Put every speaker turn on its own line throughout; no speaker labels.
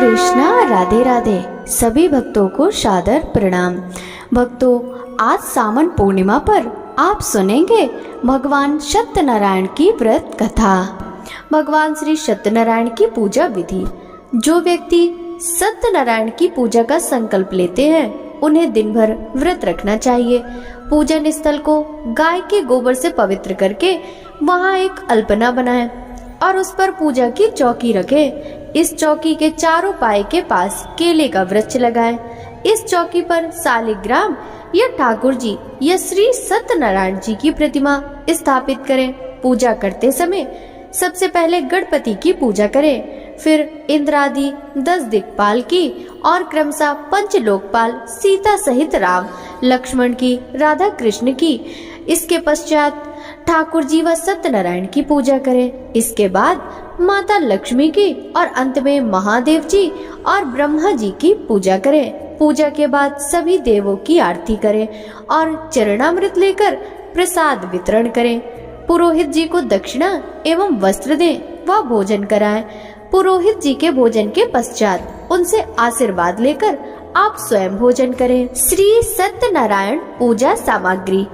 कृष्णा, राधे राधे। सभी भक्तों को सादर प्रणाम। भक्तों, आज सावन पूर्णिमा पर आप सुनेंगे भगवान सत्यनारायण की व्रत कथा। भगवान श्री सत्यनारायण की पूजा विधि। जो व्यक्ति सत्यनारायण की पूजा का संकल्प लेते हैं उन्हें दिन भर व्रत रखना चाहिए। पूजन स्थल को गाय के गोबर से पवित्र करके वहां एक अल्पना बनाएं और उस पर पूजा की चौकी रखें। इस चौकी के चारों पाए के पास केले का वृक्ष लगाएं। इस चौकी पर शालिग्राम या ठाकुर जी या श्री सत्यनारायण जी की प्रतिमा स्थापित करें। पूजा करते समय सबसे पहले गणपति की पूजा करें, फिर इंद्रादि 10 दिक्पाल की और क्रमशः पंच लोकपाल सीता सहित राम लक्ष्मण की, राधा कृष्ण की। इसके पश्चात ठाकुर जी व सत्यनारायण की पूजा करें। इसके बाद माता लक्ष्मी की और अंत में महादेव जी और ब्रह्मा जी की पूजा करें। पूजा के बाद सभी देवों की आरती करें और चरणामृत लेकर प्रसाद वितरण करें। पुरोहित जी को दक्षिणा एवं वस्त्र दें व भोजन कराएं। पुरोहित जी के भोजन के पश्चात उनसे आशीर्वाद लेकर आप स्वयं भोजन करें। श्री सत्यनारायण पूजा सामग्री: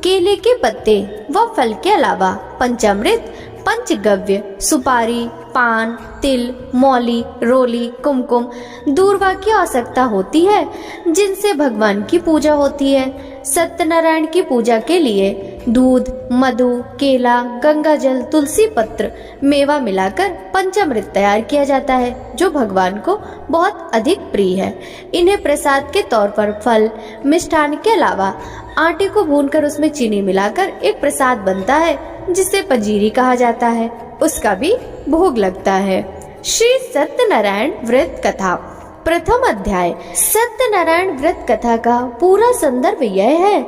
केले के पत्ते व फल के अलावा पंचामृत, पंचगव्य, सुपारी, पान, तिल, मौली, रोली, कुमकुम, दूर्वा की आवश्यकता होती है जिनसे भगवान की पूजा होती है। सत्यनारायण की पूजा के लिए दूध, मधु, केला, गंगा जल, तुलसी पत्र, मेवा मिलाकर पंचामृत तैयार किया जाता है जो भगवान को बहुत अधिक प्रिय है। इन्हें प्रसाद के तौर पर फल, मिष्ठान के अलावा आटे को भूनकर उसमें चीनी मिलाकर एक प्रसाद बनता है जिसे पंजीरी कहा जाता है, उसका भी भोग लगता है। श्री सत्यनारायण व्रत कथा। प्रथम अध्याय। सत्यनारायण व्रत कथा का पूरा संदर्भ यह है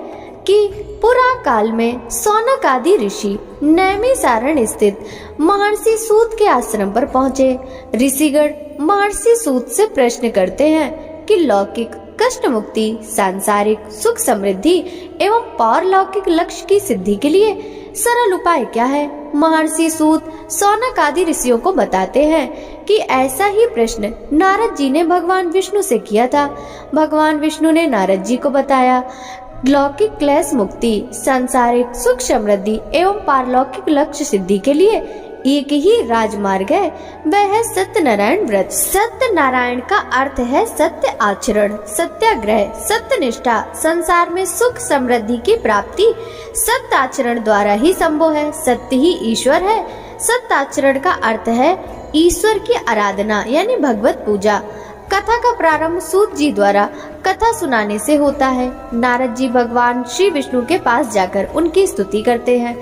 कि पुरा काल में सौनक आदि ऋषि नैमिषारण्य स्थित महर्षि सूत के आश्रम पर पहुँचे। ऋषिगण महर्षि सूत से प्रश्न करते हैं कि लौकिक कष्ट मुक्ति, सांसारिक सुख समृद्धि एवं पारलौकिक लक्ष्य की सिद्धि के लिए सरल उपाय क्या है। महर्षि सूत सौनक आदि ऋषियों को बताते हैं कि ऐसा ही प्रश्न नारद जी ने भगवान विष्णु से किया था। भगवान विष्णु ने नारद जी को बताया, लौकिक क्लेश मुक्ति, सांसारिक सुख समृद्धि एवं पारलौकिक लक्ष्य सिद्धि के लिए एक ही राजमार्ग है, वह है सत्यनारायण व्रत। सत्यनारायण का अर्थ है सत्य आचरण, सत्याग्रह, सत्यनिष्ठा। संसार में सुख समृद्धि की प्राप्ति सत्य आचरण द्वारा ही संभव है। सत्य ही ईश्वर है। सत्य आचरण का अर्थ है ईश्वर की आराधना यानी भगवत पूजा। कथा का प्रारंभ सूत जी द्वारा कथा सुनाने से होता है। नारद जी भगवान श्री विष्णु के पास जाकर उनकी स्तुति करते हैं।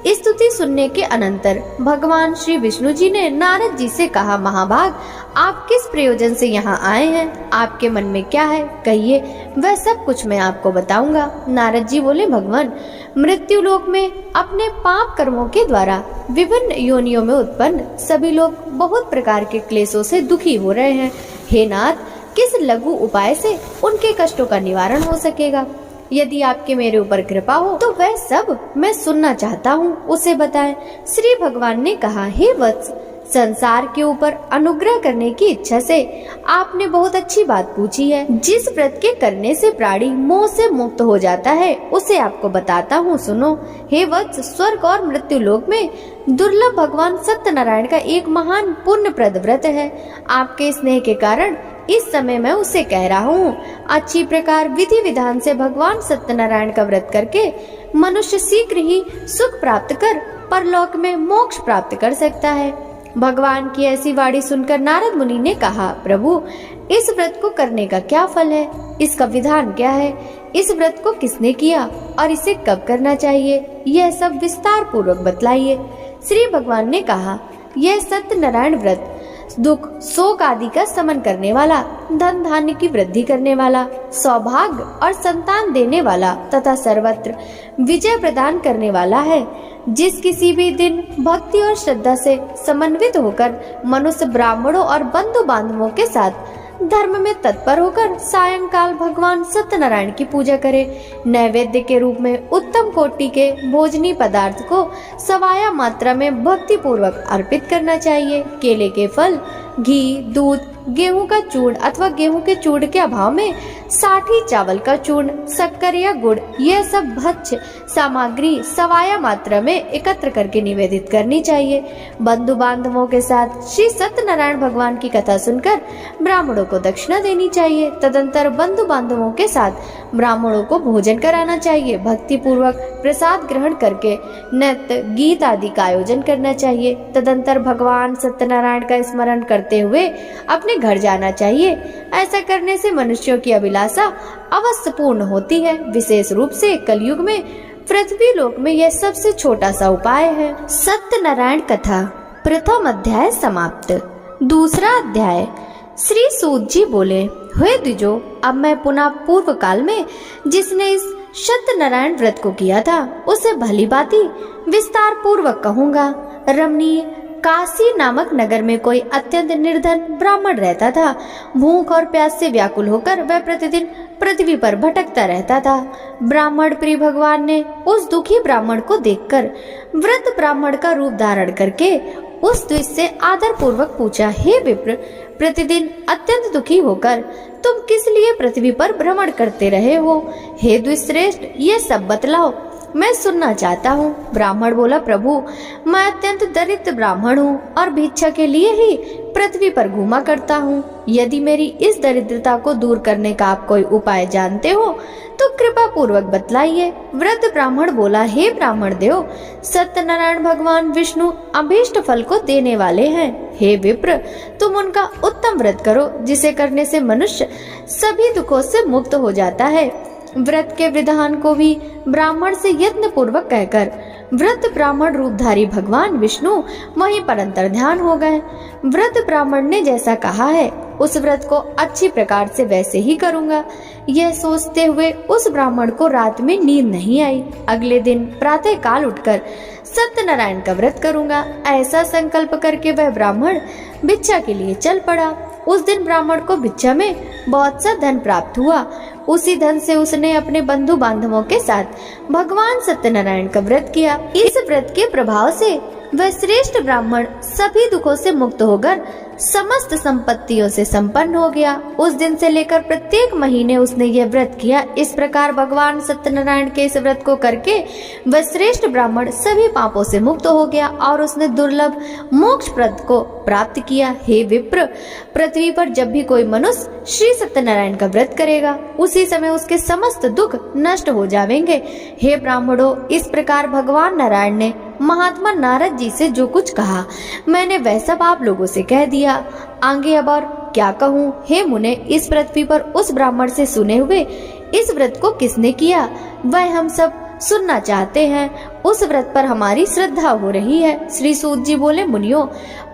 स्तुति सुनने के अनंतर भगवान श्री विष्णु जी ने नारद जी से कहा, महाभाग, आप किस प्रयोजन से यहाँ आए हैं? आपके मन में क्या है? कहिए, वह सब कुछ मैं आपको बताऊंगा। नारद जी बोले, भगवान, मृत्यु लोक में अपने पाप कर्मों के द्वारा विभिन्न योनियों में उत्पन्न सभी लोग बहुत प्रकार के क्लेशों से दुखी हो रहे हैं। हे नाथ, किस लघु उपाय से उनके कष्टों का निवारण हो सकेगा? यदि आपके मेरे ऊपर कृपा हो तो वह सब मैं सुनना चाहता हूँ, उसे बताएं। श्री भगवान ने कहा, हे वत्स, संसार के ऊपर अनुग्रह करने की इच्छा से आपने बहुत अच्छी बात पूछी है। जिस व्रत के करने से प्राणी मोह से मुक्त हो जाता है उसे आपको बताता हूँ, सुनो। हे वत्स, स्वर्ग और मृत्यु लोक में दुर्लभ भगवान सत्यनारायण का एक महान पुण्यप्रद व्रत है। आपके स्नेह के कारण इस समय मैं उसे कह रहा हूँ। अच्छी प्रकार विधि विधान से भगवान सत्यनारायण का व्रत करके मनुष्य शीघ्र ही सुख प्राप्त कर परलोक में मोक्ष प्राप्त कर सकता है। भगवान की ऐसी वाणी सुनकर नारद मुनि ने कहा, प्रभु, इस व्रत को करने का क्या फल है? इसका विधान क्या है? इस व्रत को किसने किया और इसे कब करना चाहिए? यह सब विस्तार पूर्वक बतलाइए। श्री भगवान ने कहा, यह सत्यनारायण व्रत दुख शोक आदि का शमन करने वाला, धन धान्य की वृद्धि करने वाला, सौभाग्य और संतान देने वाला तथा सर्वत्र विजय प्रदान करने वाला है। जिस किसी भी दिन भक्ति और श्रद्धा से समन्वित होकर मनुष्य ब्राह्मणों और बंधु बांधवों के साथ धर्म में तत्पर होकर सायंकाल भगवान सत्यनारायण की पूजा करे। नैवेद्य के रूप में उत्तम कोटि के भोजनी पदार्थ को सवाया मात्रा में भक्ति पूर्वक अर्पित करना चाहिए। केले के फल, घी, दूध, गेहूं का चूर्ण अथवा गेहूं के चूर्ण के अभाव में साठी चावल का चूर्ण, शक्कर या गुड़, यह सब भक्ष्य सामग्री सवाया मात्रा में एकत्र करके निवेदित करनी चाहिए। बंधु बांधवों के साथ श्री सत्यनारायण भगवान की कथा सुनकर ब्राह्मणों को दक्षिणा देनी चाहिए। तदंतर बंधु बांधवों के साथ ब्राह्मणों को भोजन कराना चाहिए। भक्ति पूर्वक प्रसाद ग्रहण करके नृत्य, गीत आदि का आयोजन करना चाहिए। तदंतर भगवान सत्यनारायण का स्मरण करते हुए अपने घर जाना चाहिए। ऐसा करने से मनुष्यों की अभिलाषा अवश्य पूर्ण होती है। विशेष रूप से कलयुग में पृथ्वी लोक में यह सबसे छोटा सा उपाय है। सत्यनारायण कथा प्रथम अध्याय समाप्त। दूसरा अध्याय। श्री सूत जी बोले, हे द्विजो, अब मैं पुनः पूर्व काल में जिसने इस सत्यनारायण व्रत को किया था उसे भली भांति विस्तार पूर्वक कहूँगा। रमणीय काशी नामक नगर में कोई अत्यंत निर्धन ब्राह्मण रहता था। भूख और प्यास से व्याकुल होकर वह प्रतिदिन पृथ्वी पर भटकता रहता था। ब्राह्मण प्रिय भगवान ने उस दुखी ब्राह्मण को देखकर वृद्ध ब्राह्मण का रूप धारण करके उस द्विज से आदर पूर्वक पूछा, हे विप्र, प्रतिदिन अत्यंत दुखी होकर तुम किस लिए पृथ्वी पर भ्रमण करते रहे हो? हे द्विश्रेष्ठ, ये सब बतलाओ, मैं सुनना चाहता हूँ। ब्राह्मण बोला, प्रभु, मैं अत्यंत दरिद्र ब्राह्मण हूँ और भिक्षा के लिए ही पृथ्वी पर घूमा करता हूँ। यदि मेरी इस दरिद्रता को दूर करने का आप कोई उपाय जानते हो तो कृपा पूर्वक बतलाइए। वृद्ध ब्राह्मण बोला, हे ब्राह्मण देव, सत्यनारायण भगवान विष्णु अभीष्ट फल को देने वाले हैं। हे विप्र, तुम उनका उत्तम व्रत करो, जिसे करने से मनुष्य सभी दुखों से मुक्त हो जाता है। व्रत के विधान को भी ब्राह्मण से यत्न पूर्वक कहकर वृद्ध ब्राह्मण रूपधारी भगवान विष्णु वहीं पर अंतर्ध्यान हो गए। वृद्ध ब्राह्मण ने जैसा कहा है उस व्रत को अच्छी प्रकार से वैसे ही करूंगा। यह सोचते हुए उस ब्राह्मण को रात में नींद नहीं आई। अगले दिन प्रातः काल उठकर सत्यनारायण का व्रत करूंगा, ऐसा संकल्प करके वह ब्राह्मण भिक्षा के लिए चल पड़ा। उस दिन ब्राह्मण को भिक्षा में बहुत सा धन प्राप्त हुआ। उसी धन से उसने अपने बंधु बांधवों के साथ भगवान सत्यनारायण का व्रत किया। इस व्रत के प्रभाव से वह श्रेष्ठ ब्राह्मण सभी दुखों से मुक्त होकर समस्त संपत्तियों से संपन्न हो गया। उस दिन से लेकर प्रत्येक महीने उसने यह व्रत किया। इस प्रकार भगवान सत्यनारायण के इस व्रत को करके वह श्रेष्ठ ब्राह्मण सभी पापों से मुक्त हो गया और उसने दुर्लभ मोक्ष प्रद को प्राप्त किया। हे विप्र, पृथ्वी पर जब भी कोई मनुष्य श्री सत्यनारायण का व्रत करेगा उसी समय उसके समस्त दुख नष्ट हो जाएंगे। हे ब्राह्मणों, इस प्रकार भगवान नारायण ने महात्मा नारद जी से जो कुछ कहा मैंने वह सब आप लोगों से कह दिया। आगे अब और क्या कहूँ। हे मुने, इस पृथ्वी पर उस ब्राह्मण से सुने हुए इस व्रत को किसने किया वह हम सब सुनना चाहते हैं। उस व्रत पर हमारी श्रद्धा हो रही है। श्री सूत जी बोले, मुनियों,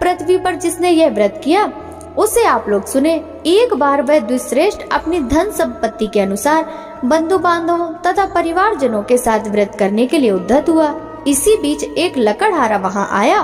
पृथ्वी पर जिसने यह व्रत किया उसे आप लोग सुने। एक बार वह द्विश्रेष्ठ अपनी धन संपत्ति के अनुसार बंधु बांधवों तथा परिवारजनों के साथ व्रत करने के लिए उद्यत हुआ। इसी बीच एक लकड़हारा वहां आया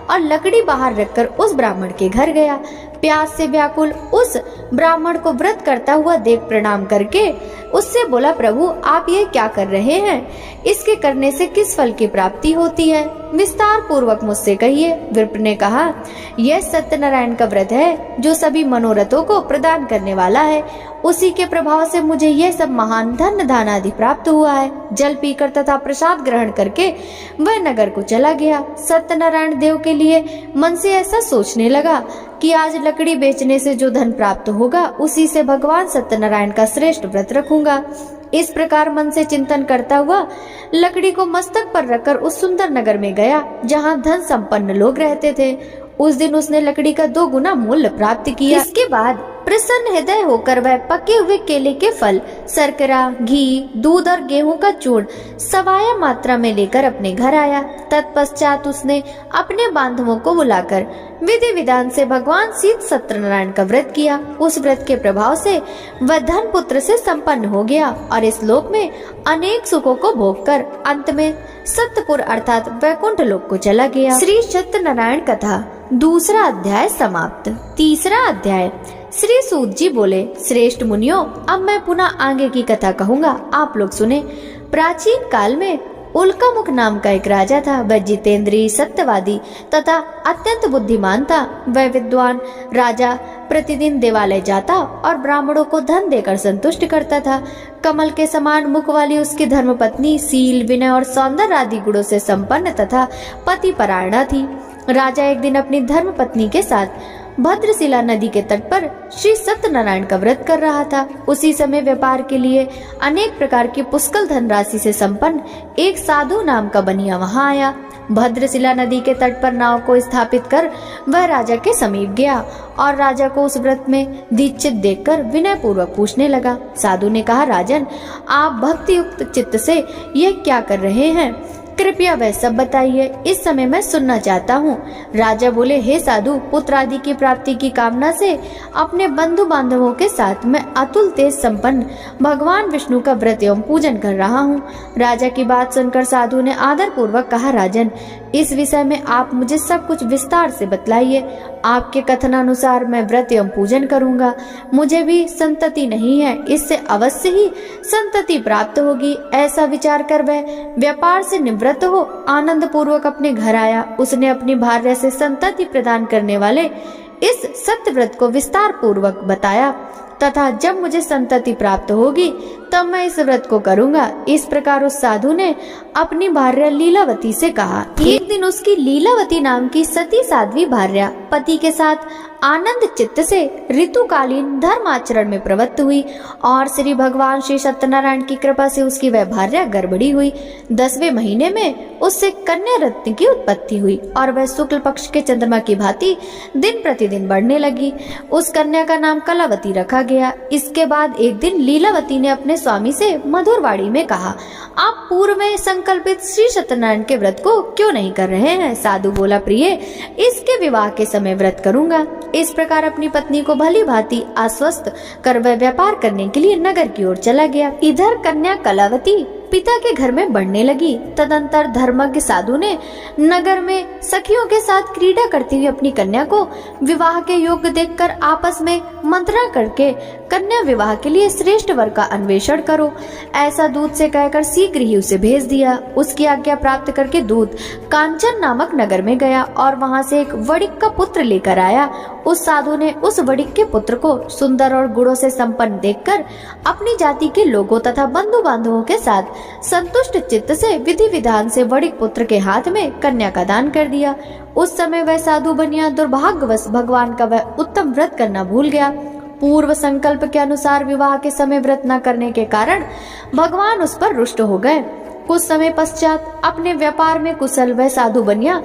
और लकड़ी बाहर रखकर उस ब्राह्मण के घर गया। प्यास से व्याकुल उस ब्राह्मण को व्रत करता हुआ देख प्रणाम करके उससे बोला, प्रभु, आप ये क्या कर रहे हैं? इसके करने से किस फल की प्राप्ति होती है? विस्तार पूर्वक मुझसे कहिए। विप्र ने कहा, यह सत्यनारायण का व्रत है जो सभी मनोरथों को प्रदान करने वाला है। उसी के प्रभाव से मुझे यह सब महान धन दान आदि प्राप्त हुआ है। जल पीकर तथा प्रसाद ग्रहण करके वह नगर को चला गया। सत्यनारायण देव के लिए मन से ऐसा सोचने लगा कि आज लकड़ी बेचने से जो धन प्राप्त होगा उसी से भगवान सत्यनारायण का श्रेष्ठ व्रत रखूंगा। इस प्रकार मन से चिंतन करता हुआ लकड़ी को मस्तक पर रखकर उस सुंदर नगर में गया जहाँ धन संपन्न लोग रहते थे। उस दिन उसने लकड़ी का 2 गुना मूल्य प्राप्त किया। इसके बाद प्रसन्न हृदय होकर वह पके हुए केले के फल, शर्करा, घी, दूध और गेहूं का चूर्ण सवाया मात्रा में लेकर अपने घर आया। तत्पश्चात उसने अपने बांधवों को बुलाकर विधि विधान से भगवान सीत सत्यनारायण का व्रत किया। उस व्रत के प्रभाव से वह धन पुत्र से संपन्न हो गया और इस लोक में अनेक सुखों को भोगकर अंत में सत्यपुर अर्थात वैकुंठ लोक को चला गया। श्री सत्यनारायण कथा दूसरा अध्याय समाप्त। तीसरा अध्याय। श्री सूत जी बोले, श्रेष्ठ मुनियों, अब मैं पुनः आगे की कथा कहूँगा, आप लोग सुने। प्राचीन काल में उल्कामुख नाम का एक राजा था। वह जितेंद्रीय, सत्यवादी तथा अत्यंत बुद्धिमान था। वह विद्वान राजा प्रतिदिन देवालय जाता और ब्राह्मणों को धन देकर संतुष्ट करता था। कमल के समान मुख वाली उसकी धर्मपत्नी शील, विनय और सौंदर्य आदि गुणों से संपन्न तथा पतिपरायणा थी। राजा एक दिन अपनी धर्मपत्नी के साथ भद्रशिला नदी के तट पर श्री सत्यनारायण का व्रत कर रहा था। उसी समय व्यापार के लिए अनेक प्रकार की पुष्कल धनराशि से संपन्न एक साधु नाम का बनिया वहां आया। भद्रशिला नदी के तट पर नाव को स्थापित कर वह राजा के समीप गया और राजा को उस व्रत में दीक्षित देखकर विनय पूर्वक पूछने लगा। साधु ने कहा, राजन, आप भक्ति युक्त चित्त से यह क्या कर रहे हैं? कृपया वह सब बताइए, इस समय मैं सुनना चाहता हूँ। राजा बोले, हे साधु, पुत्र आदि की प्राप्ति की कामना से अपने बंधु बांधवों के साथ मैं अतुल तेज संपन्न भगवान विष्णु का व्रत एवं पूजन कर रहा हूँ। राजा की बात सुनकर साधु ने आदर पूर्वक कहा, राजन, इस विषय में आप मुझे सब कुछ विस्तार से बतलाइए। आपके कथनानुसार मैं व्रत एवं पूजन करूंगा। मुझे भी संतति नहीं है, इससे अवश्य ही संतति प्राप्त होगी। ऐसा विचार कर वह व्यापार से निवृत्त हो आनंद पूर्वक अपने घर आया। उसने अपनी भार्या से संतति प्रदान करने वाले इस सत्य व्रत को विस्तार पूर्वक बताया तथा जब मुझे संतति प्राप्त होगी तब मैं इस व्रत को करूंगा। इस प्रकार उस साधु ने अपनी भार्या लीलावती से कहा। एक दिन उसकी लीलावती नाम की सती साध्वी भार्या पति के साथ आनंद चित्त से ऋतुकालीन धर्म आचरण में प्रवृत्त हुई और श्री भगवान श्री सत्यनारायण की कृपा से उसकी वह भार्या गर्भणी हुई। 10वें महीने में उससे कन्या रत्न की उत्पत्ति हुई और वह शुक्ल पक्ष के चंद्रमा की भांति दिन प्रतिदिन बढ़ने लगी। उस कन्या का नाम कलावती रखा गया। इसके बाद एक दिन लीलावती ने अपने स्वामी से मधुरवाणी में कहा, आप पूर्व में संकल्पित श्री सत्यनारायण के व्रत को क्यों नहीं कर रहे हैं? साधु बोला, प्रिय, इसके विवाह के समय व्रत करूंगा। इस प्रकार अपनी पत्नी को भली भांति आश्वस्त कर वह व्यापार करने के लिए नगर की ओर चला गया। इधर कन्या कलावती पिता के घर में बढ़ने लगी। तदंतर धर्मज्ञ साधु ने नगर में सखियों के साथ क्रीड़ा करती हुई अपनी कन्या को विवाह के योग्य देखकर आपस में मंत्रणा करके कन्या विवाह के लिए श्रेष्ठ वर का अन्वेषण करो, ऐसा दूत से कहकर शीघ्र ही उसे भेज दिया। उसकी आज्ञा प्राप्त करके दूत कांचन नामक नगर में गया और वहां से एक वणिक का पुत्र लेकर आया। उस साधु ने उस वणिक के पुत्र को सुंदर और गुणों से संपन्न देखकर अपनी जाति के लोगों तथा बंधु बांधवों के साथ संतुष्ट चित्त से विधि विधान से वणिक पुत्र के हाथ में कन्या का दान कर दिया। उस समय वह साधु बनिया दुर्भाग्यवश भगवान का वह उत्तम व्रत करना भूल गया। पूर्व संकल्प के अनुसार विवाह के समय व्रत न करने के कारण भगवान उस पर रुष्ट हो गए। कुछ समय पश्चात अपने व्यापार में कुशल वह साधु बनिया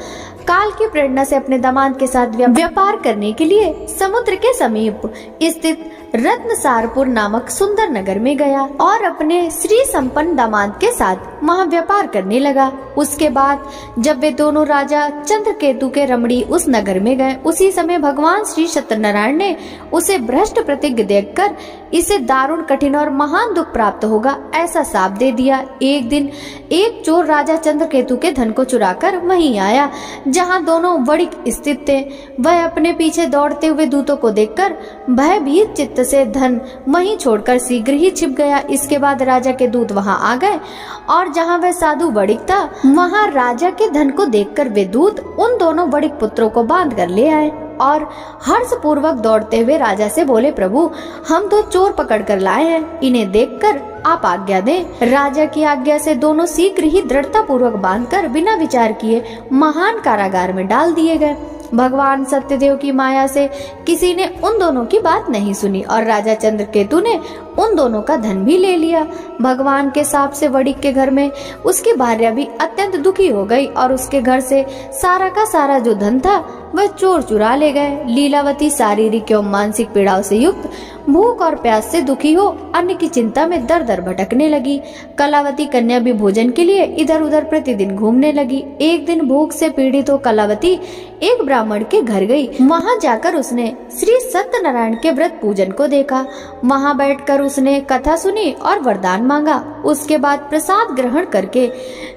काल की प्रेरणा से अपने दामाद के साथ व्यापार करने के लिए समुद्र के समीप स्थित रत्नसारपुर नामक सुंदर नगर में गया और अपने श्री संपन्न दामाद के साथ वहाँ व्यापार करने लगा। उसके बाद जब वे दोनों राजा चंद्रकेतु के रमणी उस नगर में गए, उसी समय भगवान श्री सत्यनारायण ने उसे भ्रष्ट प्रतिज्ञ देखकर इसे दारुण कठिन और महान दुख प्राप्त होगा ऐसा शाप दे दिया। एक दिन एक चोर राजा चंद्रकेतु के धन को चुराकर वहीं आया जहाँ दोनों वणिक स्थित थे। वह अपने पीछे दौड़ते हुए दूतों को देखकर भयभीत चित्त से धन वहीं छोड़कर शीघ्र ही छिप गया। इसके बाद राजा के दूत वहां आ गए और जहां वह साधु वणिक था वहां राजा के धन को देखकर वे दूत उन दोनों वणिक पुत्रों को बांध कर ले आए और हर्ष पूर्वक दौड़ते हुए राजा से बोले, प्रभु, हम तो चोर पकड़ कर लाए हैं, इन्हें देखकर आप आज्ञा दें। राजा की आज्ञा से दोनों शीघ्र ही दृढ़ता पूर्वक बांधकर बिना विचार किए महान कारागार में डाल दिए गए। भगवान सत्यदेव की माया से किसी ने उन दोनों की बात नहीं सुनी और राजा चंद्रकेतु ने उन दोनों का धन भी ले लिया। भगवान के शाप से वणिक के घर में उसकी भार्या भी अत्यंत दुखी हो गई और उसके घर से सारा का सारा जो धन था वह चोर चुरा ले गए। लीलावती शारीरिक एवं मानसिक पीड़ाओं से युक्त भूख और प्यास से दुखी हो अन्न की चिंता में दर दर भटकने लगी। कलावती कन्या भी भोजन के लिए इधर उधर प्रतिदिन घूमने लगी। एक दिन भूख से पीड़ित हो कलावती एक ब्राह्मण के घर गई। वहाँ जाकर उसने श्री सत्यनारायण के व्रत पूजन को देखा। वहाँ बैठकर उसने कथा सुनी और वरदान मांगा। उसके बाद प्रसाद ग्रहण करके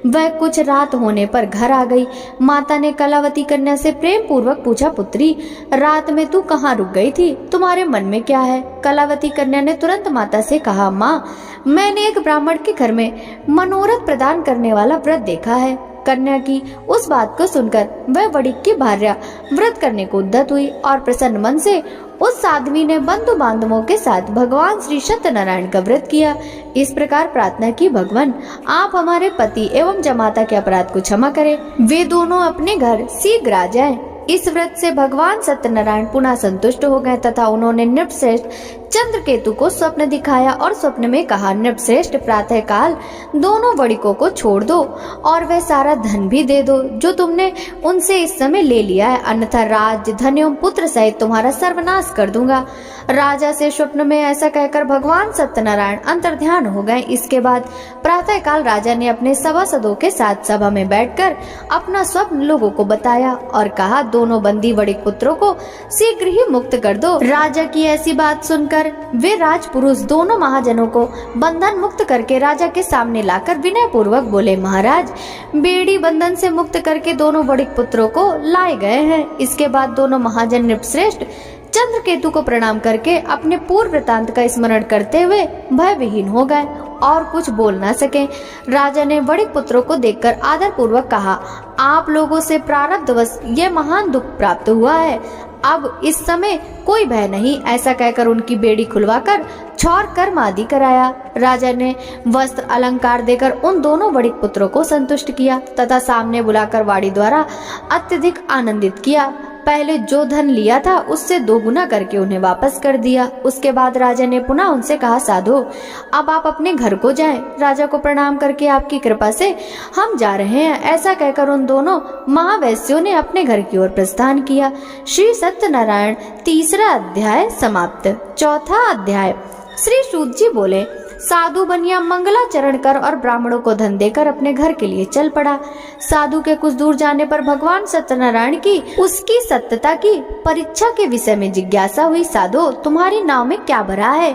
वह कुछ रात होने पर घर आ गई। माता ने कलावती कन्या से प्रेम पूर्वक पूछा, पुत्री, रात में तू कहाँ रुक गई थी? तुम्हारे मन में क्या है? कलावती कन्या ने तुरंत माता से कहा, माँ, मैंने एक ब्राह्मण के घर में मनोरथ प्रदान करने वाला व्रत देखा है। कन्या की उस बात को सुनकर वह वणिक की भार्या व्रत करने को उद्यत हुई और प्रसन्न मन से उस साध्वी ने बंधु बांधवों के साथ भगवान श्री सत्यनारायण का व्रत किया। इस प्रकार प्रार्थना की, भगवान, आप हमारे पति एवं जमाता के अपराध को क्षमा करें, वे दोनों अपने घर शीघ्र आ जाएं। इस व्रत से भगवान सत्यनारायण पुनः संतुष्ट हो गए तथा उन्होंने नृपश्रेष्ठ चंद्रकेतु को स्वप्न दिखाया और स्वप्न में कहा, नृपश्रेष्ठ, प्रातः काल दोनों वणिकों को छोड़ दो और वह सारा धन भी दे दो जो तुमने उनसे इस समय ले लिया है, अन्यथा राज्य, धन एवं पुत्र सहित तुम्हारा सर्वनाश कर दूंगा। राजा से स्वप्न में ऐसा कहकर भगवान सत्यनारायण अंतर्ध्यान हो गए। इसके बाद प्रातः काल राजा ने अपने सभासदों के साथ सभा में बैठकर अपना स्वप्न लोगों को बताया और कहा, दोनों बंदी वणिक पुत्रों को शीघ्र ही मुक्त कर दो। राजा की ऐसी बात सुनकर वे राजपुरुष दोनों महाजनों को बंधन मुक्त करके राजा के सामने लाकर विनय पूर्वक बोले, महाराज, बेड़ी बंधन से मुक्त करके दोनों वणिक पुत्रों को लाए गए हैं। इसके बाद दोनों महाजन नृपश्रेष्ठ चंद्रकेतु को प्रणाम करके अपने पूर्व वृतांत का स्मरण करते हुए भयविहीन हो गए और कुछ बोल न सके। राजा ने वणिक पुत्रों को देखकर आदर पूर्वक कहा, आप लोगों से प्रारब्धवश यह महान दुख प्राप्त हुआ है, अब इस समय कोई भय नहीं। ऐसा कहकर उनकी बेड़ी खुलवाकर छौर कर्म आदि कराया। राजा ने वस्त्र अलंकार देकर उन दोनों वणिक पुत्रों को संतुष्ट किया तथा सामने बुलाकर वाणी द्वारा अत्यधिक आनंदित किया। पहले जो धन लिया था उससे 2 गुना करके उन्हें वापस कर दिया। उसके बाद राजा ने पुनः उनसे कहा, साधु, अब आप अपने घर को जाएं। राजा को प्रणाम करके आपकी कृपा से हम जा रहे हैं। ऐसा कहकर उन दोनों महावैश्यों ने अपने घर की ओर प्रस्थान किया। श्री सत्यनारायण 3रा अध्याय समाप्त। 4था अध्याय। श्री सूत जी बोले, साधु बनिया मंगलाचरण कर और ब्राह्मणों को धन देकर अपने घर के लिए चल पड़ा। साधु के कुछ दूर जाने पर भगवान सत्यनारायण की उसकी सत्यता की परीक्षा के विषय में जिज्ञासा हुई। साधु, तुम्हारी नाव में क्या भरा है?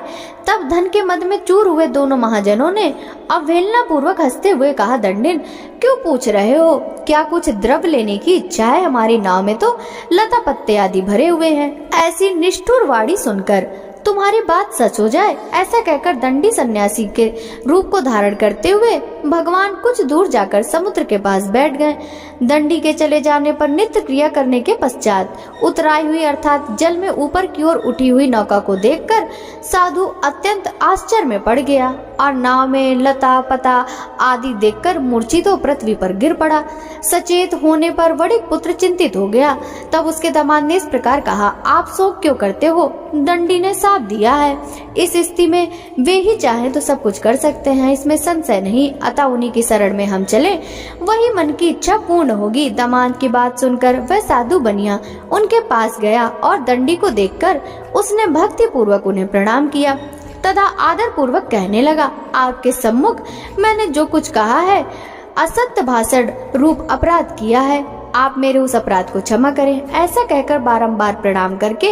तब धन के मद में चूर हुए दोनों महाजनों ने अवहेलना पूर्वक हंसते हुए कहा, दंडिन, क्यों पूछ रहे हो? क्या कुछ द्रव्य लेने की इच्छा है? हमारी नाव में तो लता पत्ते आदि भरे हुए हैं। ऐसी निष्ठुर वाणी सुनकर तुम्हारी बात सच हो जाए, ऐसा कहकर दंडी सन्यासी के रूप को धारण करते हुए भगवान कुछ दूर जाकर समुद्र के पास बैठ गए। दंडी के चले जाने पर नित्य क्रिया करने के पश्चात उतराई हुई अर्थात जल में ऊपर की ओर उठी हुई नौका को देखकर साधु अत्यंत आश्चर्य में पड़ गया और नाव में लता पता आदि देखकर मूर्छित हो पृथ्वी पर गिर पड़ा। सचेत होने पर वणिक पुत्र चिंतित हो गया। तब उसके दामाद ने इस प्रकार कहा, आप शोक क्यों करते हो? दंडी ने साथ दिया है, इस स्थिति में वे ही चाहे तो सब कुछ कर सकते हैं, इसमें संशय नहीं। अतः उन्हीं की शरण में हम चले, वही मन की इच्छा पूर्ण होगी। दामाद की बात सुनकर वह साधु बनिया उनके पास गया और दंडी को देखकर उसने भक्ति पूर्वक उन्हें प्रणाम किया तथा आदर पूर्वक कहने लगा, आपके सम्मुख मैंने जो कुछ कहा है असत्य भाषण रूप अपराध किया है, आप मेरे उस अपराध को क्षमा करें। ऐसा कहकर बारंबार प्रणाम करके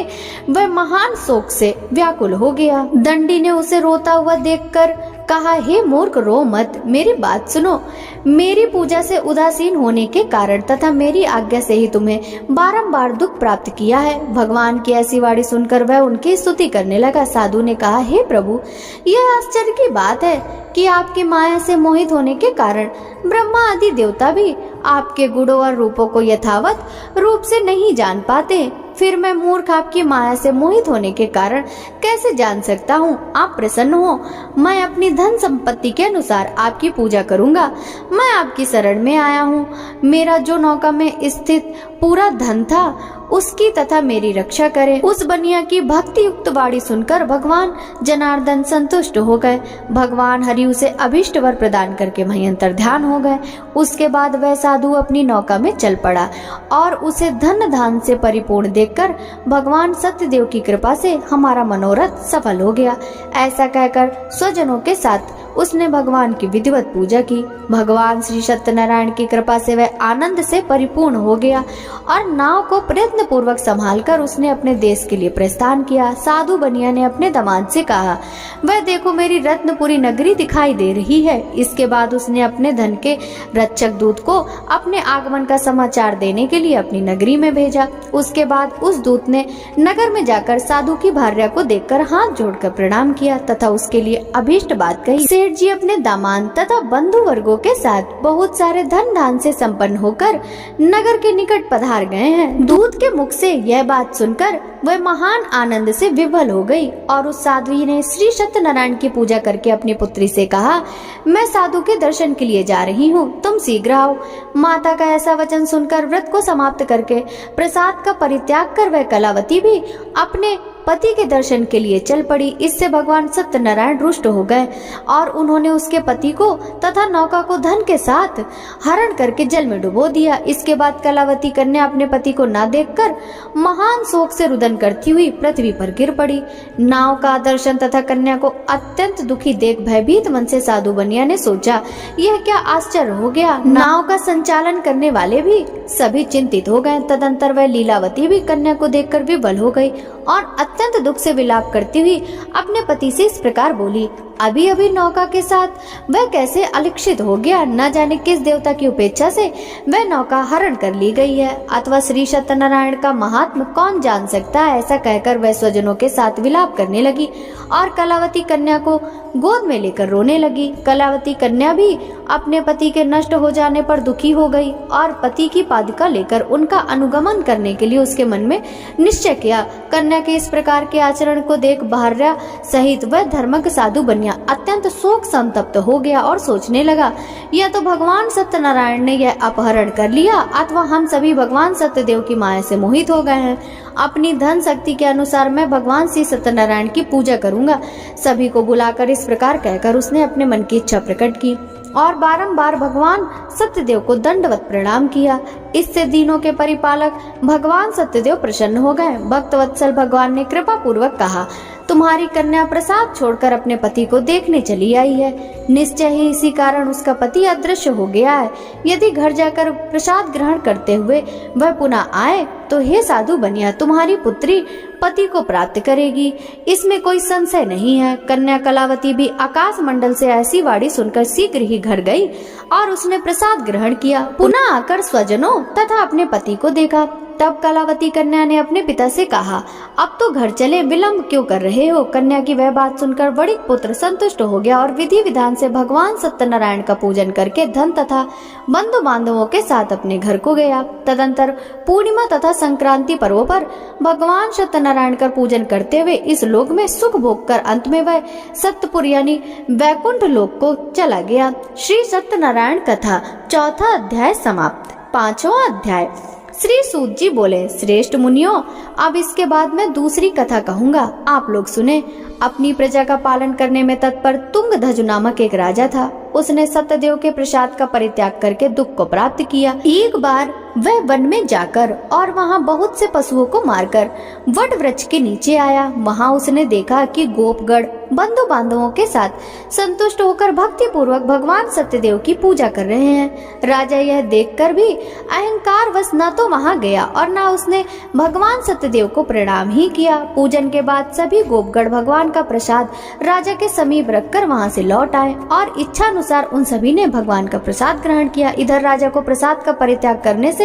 वह महान शोक से व्याकुल हो गया। दंडी ने उसे रोता हुआ देखकर कहा, हे मूर्ख, रो मत, मेरी बात सुनो। मेरी पूजा से उदासीन होने के कारण तथा मेरी आज्ञा से ही तुम्हें बारंबार दुख प्राप्त किया है। भगवान की ऐसी वाणी सुनकर वह उनकी स्तुति करने लगा। साधु ने कहा, हे प्रभु, यह आश्चर्य की बात है कि आपकी माया से मोहित होने के कारण ब्रह्मा आदि देवता भी आपके गुणों और रूपों को यथावत रूप से नहीं जान पाते। फिर मैं मूर्ख आपकी माया से मोहित होने के कारण कैसे जान सकता हूँ? आप प्रसन्न हो, मैं अपनी धन संपत्ति के अनुसार आपकी पूजा करूँगा। मैं आपकी शरण में आया हूँ। मेरा जो नौका में स्थित पूरा धन था उसकी तथा मेरी रक्षा करें। उस बनिया की भक्ति युक्त वाणी सुनकर भगवान जनार्दन संतुष्ट हो गए। भगवान हरि उसे अभिष्ट वर प्रदान करके वहीं अंतर्ध्यान हो गए। उसके बाद वह साधु अपनी नौका में चल पड़ा और उसे धन धान से परिपूर्ण देखकर भगवान सत्यदेव की कृपा से हमारा मनोरथ सफल हो गया। ऐसा कहकर स्वजनों के साथ उसने भगवान की विधिवत पूजा की। भगवान श्री सत्यनारायण की कृपा से वह आनंद से परिपूर्ण हो गया और नाव को प्रयत्न पूर्वक संभालकर उसने अपने देश के लिए प्रस्थान किया। साधु बनिया ने अपने दामाद से कहा, वह देखो मेरी रत्नपुरी नगरी दिखाई दे रही है। इसके बाद उसने अपने धन के रक्षक दूत को अपने आगमन का समाचार देने के लिए अपनी नगरी में भेजा। उसके बाद उस दूत ने नगर में जाकर साधु की भार्या को देखकर हाथ जोड़कर प्रणाम किया तथा उसके लिए अभीष्ट बात कही। सेठ जी अपने दामाद तथा बंधु वर्गों के साथ बहुत सारे धन धान से संपन्न होकर नगर के निकट पधार गए हैं। दूत के मुख से यह बात सुनकर वह महान आनंद से विभल हो गई और उस साध्वी ने श्री सत्यनारायण की पूजा करके अपनी पुत्री से कहा, मैं साधु के दर्शन के लिए जा रही हूँ, तुम शीघ्र आओ। माता का ऐसा वचन सुनकर व्रत को समाप्त करके प्रसाद का परित्याग कर वह कलावती भी अपने पति के दर्शन के लिए चल पड़ी। इससे भगवान सत्यनारायण रुष्ट हो गए और उन्होंने उसके पति को तथा नौका को धन के साथ हरण करके जल में डुबो दिया। इसके बाद कलावती कन्या अपने पति को न देखकर महान शोक से रुदन करती हुई पृथ्वी पर गिर पड़ी। नाव का दर्शन तथा कन्या को अत्यंत दुखी देख भयभीत मन से साधु बनिया ने सोचा, यह क्या आश्चर्य हो गया। नाव का संचालन करने वाले भी सभी चिंतित हो गए। तदंतर वह लीलावती भी कन्या को देखकर विवल हो गई और अत्यंत दुख से विलाप करती हुई अपने पति से इस प्रकार बोली, अभी अभी नौका के साथ वह कैसे अलिक्षित हो गया, न जाने किस देवता की उपेक्षा से वह नौका हरण कर ली गई है, अथवा श्री सत्यनारायण का महात्म कौन जान सकता है। ऐसा कहकर वह स्वजनों के साथ विलाप करने लगी और कलावती कन्या को गोद में लेकर रोने लगी। कलावती कन्या भी अपने पति के नष्ट हो जाने पर दुखी हो गई और पति की पादुका लेकर उनका अनुगमन करने के लिए उसके मन में निश्चय किया। कन्या के इस प्रकार के आचरण को देख भार्या सहित वह धर्मज्ञ साधु बनिया अत्यंत शोक संतप्त हो गया और सोचने लगा, या तो भगवान सत्यनारायण ने यह अपहरण कर लिया अथवा हम सभी भगवान सत्यदेव की माया से मोहित हो गए हैं। अपनी धन शक्ति के अनुसार मैं भगवान श्री सत्यनारायण की पूजा करूंगा। सभी को बुलाकर इस प्रकार कहकर उसने अपने मन की इच्छा प्रकट की और बारंबार भगवान सत्यदेव को दंडवत प्रणाम किया। इससे दीनों के परिपालक भगवान सत्यदेव प्रसन्न हो गए। भक्त वत्सल भगवान ने कृपा पूर्वक कहा, तुम्हारी कन्या प्रसाद छोड़कर अपने पति को देखने चली आई है। निश्चय ही इसी कारण उसका पति अदृश्य हो गया है। यदि घर जाकर प्रसाद ग्रहण करते हुए वह पुनः आए तो हे साधु बनिया, तुम्हारी पुत्री पति को प्राप्त करेगी, इसमें कोई संशय नहीं है। कन्या कलावती भी आकाश मंडल से ऐसी वाणी सुनकर शीघ्र ही घर गई और उसने प्रसाद ग्रहण किया। पुनः आकर स्वजनों तथा अपने पति को देखा। तब कलावती कन्या ने अपने पिता से कहा, अब तो घर चले, विलंब क्यों कर रहे हो। कन्या की वह बात सुनकर वणिक पुत्र संतुष्ट हो गया और विधि विधान से भगवान सत्यनारायण का पूजन करके धन तथा बंधु बांधवों के साथ अपने घर को गया। तदंतर पूर्णिमा तथा संक्रांति पर्वों पर भगवान सत्यनारायण का पूजन करते हुए इस लोक में सुख भोग कर अंत में वह सत्यपुर यानी वैकुंठ लोक को चला गया। श्री सत्यनारायण कथा चौथा अध्याय समाप्त। पांचवा अध्याय। श्री सूत जी बोले, श्रेष्ठ मुनियों, अब इसके बाद मैं दूसरी कथा कहूँगा, आप लोग सुने। अपनी प्रजा का पालन करने में तत्पर तुंगध्वज नामक एक राजा था। उसने सत्यदेव के प्रसाद का परित्याग करके दुख को प्राप्त किया। एक बार वह वन में जाकर और वहाँ बहुत से पशुओं को मारकर वट वृक्ष के नीचे आया। वहाँ उसने देखा कि गोपगढ़ बंधु बांधवों के साथ संतुष्ट होकर भक्ति पूर्वक भगवान सत्यदेव की पूजा कर रहे हैं। राजा यह देखकर भी अहंकार वश न तो वहाँ गया और न उसने भगवान सत्यदेव को प्रणाम ही किया। पूजन के बाद सभी गोपगढ़ भगवान का प्रसाद राजा के समीप रखकर वहाँ से लौट आए और इच्छा अनुसार उन सभी ने भगवान का प्रसाद ग्रहण किया। इधर राजा को प्रसाद का परित्याग करने से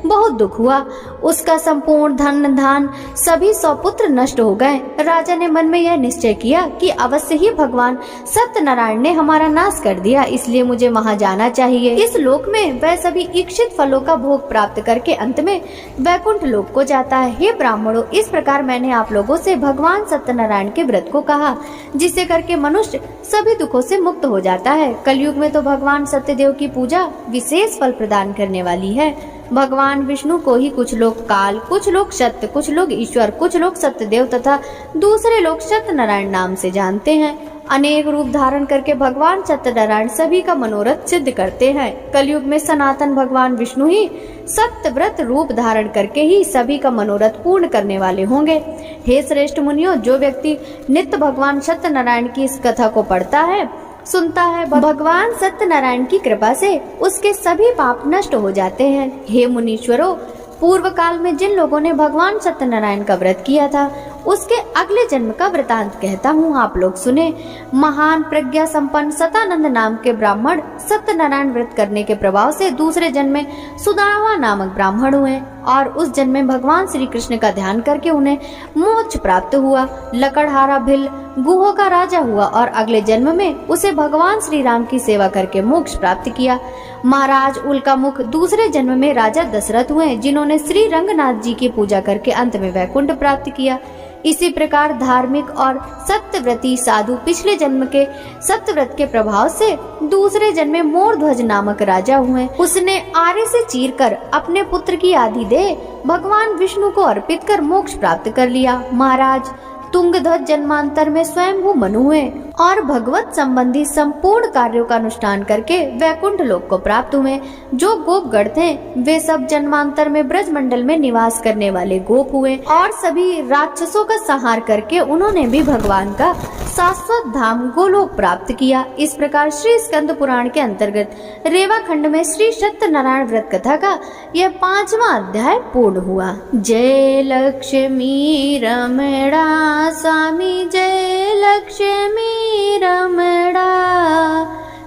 बहुत दुख हुआ। उसका संपूर्ण धन धान सभी सौपुत्र नष्ट हो गए। राजा ने मन में यह निश्चय किया कि अवश्य ही भगवान सत्यनारायण ने हमारा नाश कर दिया, इसलिए मुझे वहां जाना चाहिए। इस लोक में वह सभी इच्छित फलों का भोग प्राप्त करके अंत में वैकुंठ लोक को जाता है। हे ब्राह्मणों, इस प्रकार मैंने आप लोगों से भगवान सत्यनारायण के व्रत को कहा, जिससे करके मनुष्य सभी दुखों से मुक्त हो जाता है। कलयुग में तो भगवान सत्यदेव की पूजा विशेष फल प्रदान करने वाली है। भगवान विष्णु को ही कुछ लोग काल, कुछ लोग सत्य, कुछ लोग ईश्वर, कुछ लोग सत्यदेव तथा दूसरे लोग सत्यनारायण नाम से जानते हैं। अनेक रूप धारण करके भगवान सत्यनारायण सभी का मनोरथ सिद्ध करते हैं। कलयुग में सनातन भगवान विष्णु ही सत्य व्रत रूप धारण करके ही सभी का मनोरथ पूर्ण करने वाले होंगे। हे श्रेष्ठ मुनियों, जो व्यक्ति नित्य भगवान सत्यनारायण की इस कथा को पढ़ता है, सुनता है, भगवान सत्यनारायण की कृपा से उसके सभी पाप नष्ट हो जाते हैं। हे मुनीश्वरों, पूर्व काल में जिन लोगों ने भगवान सत्यनारायण का व्रत किया था, उसके अगले जन्म का वृतांत कहता हूँ, आप लोग सुने। महान प्रज्ञा संपन्न सतानंद नाम के ब्राह्मण सत्यनारायण व्रत करने के प्रभाव से दूसरे जन्म में सुदामा नामक ब्राह्मण हुए और उस जन्म में भगवान श्री कृष्ण का ध्यान करके उन्हें मोक्ष प्राप्त हुआ। लकड़हारा भिल गुहो का राजा हुआ और अगले जन्म में उसे भगवान श्री राम की सेवा करके मोक्ष प्राप्त किया। महाराज उल्का मुख दूसरे जन्म में राजा दशरथ हुए, जिन्होंने श्री रंगनाथ जी की पूजा करके अंत में वैकुंठ प्राप्त किया। इसी प्रकार धार्मिक और सत्यव्रती साधु पिछले जन्म के सत्यव्रत के प्रभाव से दूसरे जन्म में मोरध्वज नामक राजा हुए। उसने आरे से चीरकर अपने पुत्र की आदि देह भगवान विष्णु को अर्पित कर मोक्ष प्राप्त कर लिया। महाराज तुंगध्वज जन्मांतर में स्वयंभू मनु हुए और भगवत संबंधी संपूर्ण कार्यों का अनुष्ठान करके वैकुंठ लोक को प्राप्त हुए। जो गोपगण थे वे सब जन्मांतर में ब्रज मंडल में निवास करने वाले गोप हुए और सभी राक्षसों का संहार करके उन्होंने भी भगवान का शाश्वत धाम गोलोक प्राप्त किया। इस प्रकार श्री स्कंद पुराण के अंतर्गत रेवा खंड में श्री सत्यनारायण व्रत कथा का यह 5वां अध्याय पूर्ण हुआ। जय लक्ष्मी रमणा स्वामी, जय लक्ष्मी रमणा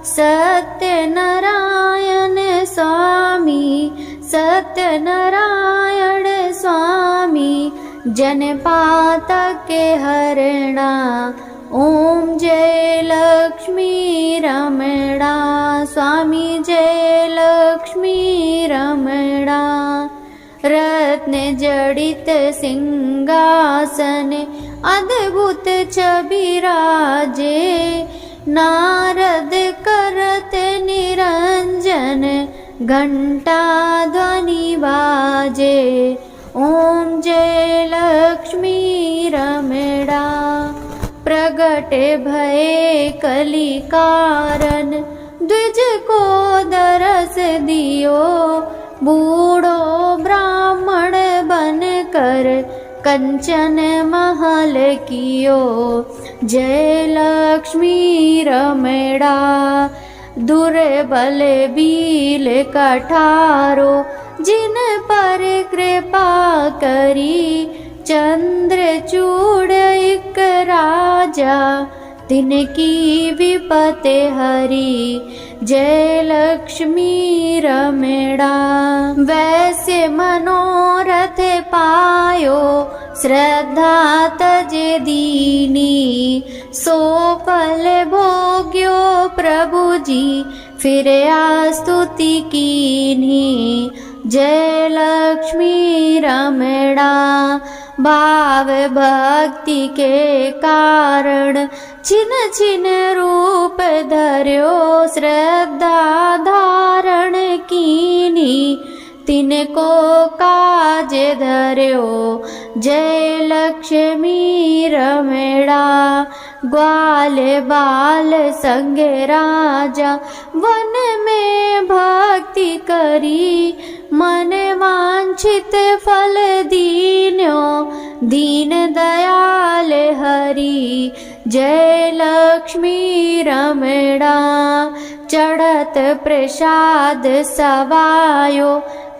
सत्यनारायण स्वामी, सत्यनारायण स्वामी जनपातक के हरणा। ओम जय लक्ष्मी रमणा स्वामी, जय लक्ष्मी रमणा। रत्न जड़ित सिंहासन अद्भुत छवि राजे, नारद करत निरंजन घंटा ध्वनि बाजे। ओम जय लक्ष्मी रमणा। प्रगट भय कलि कारण द्विज को दरस दियो, बूढ़ो ब्राह्मण बन कर कंचन महल कियो। जय लक्ष्मी रमणा। दुर्बल बील कठारो जिन पर कृपा करी, चंद्रचूड़ एक राजा तिनकी विपते हरी। जय लक्ष्मी रमणा। वैसे मनोरथ पायो श्रद्धा तजे दीनी, सो फल भोग्यो प्रभु जी फिर स्तुति कीन्ही। जय लक्ष्मी रमणा। भाव भक्ति के कारण छिन छिन रूप धर्यो, श्रद्धा धारण कीनी तिनको काज धर्यो। जय लक्ष्मी रमणा। ग्वाल बाल संग राजा वन में भक्ति करी, मन वांछित फल दीन्यो दीन दयाल हरि। जय लक्ष्मी रमणा। चढ़त प्रसाद सवायो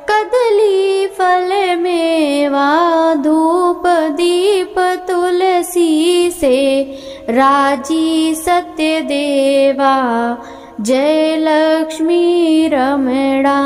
कदली फल मेवा, धूप दीप तुलसी से राजी सत्य देवा। जय लक्ष्मी रमणा।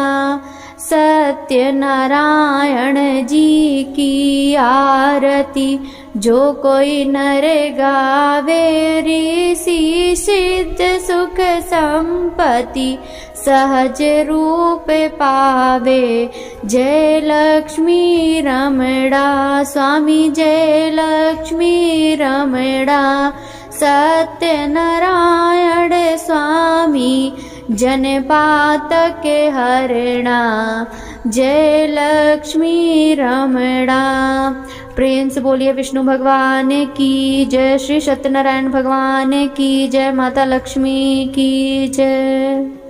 सत्यनारायण जी की आरती जो कोई नर गावे, ऋषि सिद्ध सुख संपत्ति सहज रूप पावे। जय लक्ष्मी रमणा स्वामी, जय लक्ष्मी रमणा। सत्यनारायण स्वामी जनपात के हरणा। जय लक्ष्मी रमणा। प्रेम से बोलिए विष्णु भगवान की जय, श्री सत्यनारायण भगवान की जय, माता लक्ष्मी की जय।